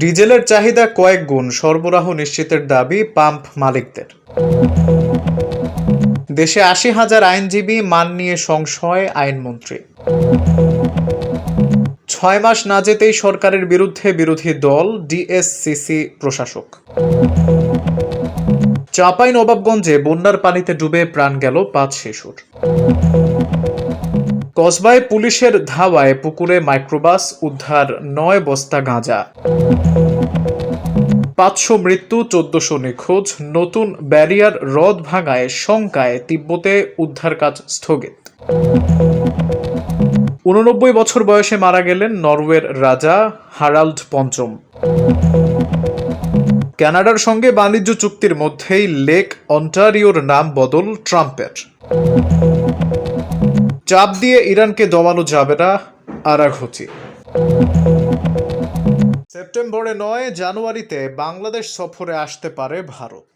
ডিজেলের চাহিদা কয়েক গুণ, সরবরাহ নিশ্চিতের দাবি পাম্প মালিকদের। দেশে ৮০,০০০ আইনজীবী, মান নিয়ে সংশয় আইনমন্ত্রী। ৬ মাস না যেতেই সরকারের বিরুদ্ধে বিরোধী দল, ডিএসসিসি প্রশাসক। চাঁপাইনবাবগঞ্জে বন্যার পানিতে ডুবে প্রাণ গেল ৫ শিশুর। কসবায় পুলিশের ধাওয়ায় পুকুরে মাইক্রোবাস উদ্ধার, ৯ বস্তা গাঁজা। ৫০০ মৃত্যু, ১৪০০ নিখোঁজ। নতুন ব্যারিয়ার রদ ভাঙায় শঙ্কায় তিব্বতে উদ্ধার কাজ স্থগিত। ৮৯ বছর বয়সে মারা গেলেন নরওয়ের রাজা হারাল্ড পঞ্চম। কানাডার সঙ্গে বাণিজ্য চুক্তির মধ্যেই লেক অন্টারিওর নাম বদল ট্রাম্পের। চাপ দিয়ে ইরানকে দমানো যাবে না, আরাঘচি। সেপ্টেম্বরে নয়, জানুয়ারিতে বাংলাদেশ সফরে আসতে পারে ভারত।